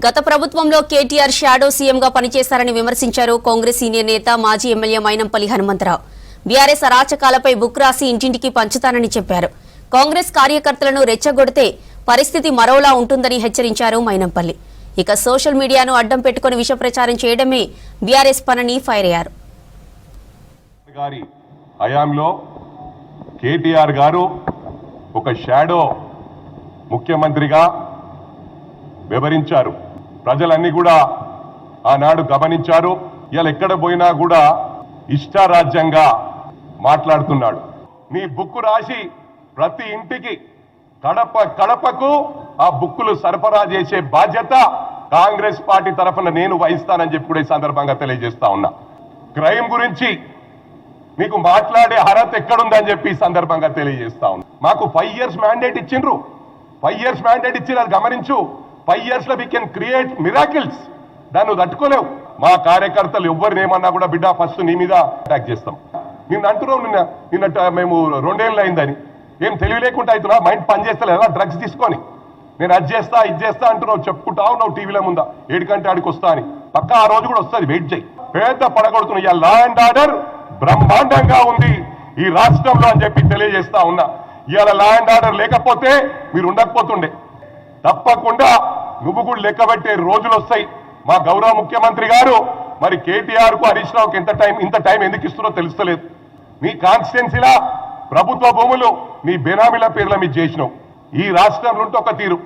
గత ప్రభుత్వంలో కేటీఆర్ షాడో సీఎంగా పనిచేశారని విమర్శించారు కాంగ్రెస్ సీనియర్ నేత మాజీ ఎమ్మెల్యే మైనంపల్లి హనుమంతరావు. బీఆర్ఎస్ అరాచకాలపై బుక్ రాసి ఇంటింటికి పంచుతానని చెప్పారు. కాంగ్రెస్ కార్యకర్తలను రెచ్చగొడితే పరిస్థితి మరోలా ఉంటుందని హెచ్చరించారు మైనంపల్లి. ఇక సోషల్ మీడియాను అడ్డం పెట్టుకుని విష ప్రచారం చేయడమే బీఆర్ఎస్ పనని ఫైర్ అయ్యారు. హయాంలో కేటీఆర్ గారు ఒక షాడో ముఖ్యమంత్రిగా వివరించారు. ప్రజలన్నీ కూడా ఆనాడు గమనించారు. ఇలా ఎక్కడ పోయినా కూడా ఇష్టారాజ్యంగా మాట్లాడుతున్నాడు. నీ బుక్కు రాసి ప్రతి ఇంటికి కడపకు ఆ బుక్కులు సరఫరా చేసే బాధ్యత కాంగ్రెస్ పార్టీ తరఫున నేను వహిస్తానని చెప్పి కూడా ఈ సందర్భంగా తెలియజేస్తా ఉన్నా. క్రైమ్ గురించి మీకు మాట్లాడే అర్హత ఎక్కడుందని చెప్పి ఈ సందర్భంగా తెలియజేస్తా ఉన్నా. మాకు 5 years మ్యాండేట్ ఇచ్చిండ్రు. 5 years మ్యాండేట్ ఇచ్చి అది గమనించు. 5 years లో వీ కెన్ క్రియేట్ మిరాకిల్స్. దాన్ని తట్టుకోలేవు. మా కార్యకర్తలు ఎవరిని ఏమన్నా కూడా బిడ్డ ఫస్ట్ నీ మీద అటాక్ చేస్తాం. నిన్న అంటున్నావు నిన్న మేము 2 ఏళ్ళు అయిందని. ఏం తెలివి లేకుండా అవుతున్నా? మైండ్ పనిచేస్తలేదా? డ్రగ్స్ తీసుకొని నేను అది చేస్తా ఇది చేస్తా అంటున్నావు, చెప్పుకుంటావు నువ్వు టీవీలో ముందా 7 గంటల ఆడికి వస్తా అని. పక్క ఆ రోజు కూడా వస్తుంది, వెయిట్ చేయి. పేద పడగొడుతున్నా. ఇవాళ లా అండ్ ఆర్డర్ బ్రహ్మాండంగా ఉంది ఈ రాష్ట్రంలో అని చెప్పి తెలియజేస్తా ఉన్నా. ఇవాళ లా అండ్ ఆర్డర్ లేకపోతే మీరు ఉండకపోతుండే. తప్పకుండా నువ్వు కూడా లెక్కబెట్టే రోజులు వస్తాయి. మా గౌరవ ముఖ్యమంత్రి గారు మరి కేటీఆర్ కు హరీష్ రావుకి ఇంత టైం ఎందుకు ఇస్తున్నారో తెలుస్తలేదు. నీ కాన్స్టిట్యున్సీలా ప్రభుత్వ భూములు నీ బెనామీల పేర్ల మీద చేసినావు. ఈ రాష్ట్రంలో ఉంటే ఒక తీరు,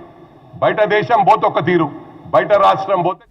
బయట దేశం పోతే ఒక తీరు, బయట రాష్ట్రం పోతే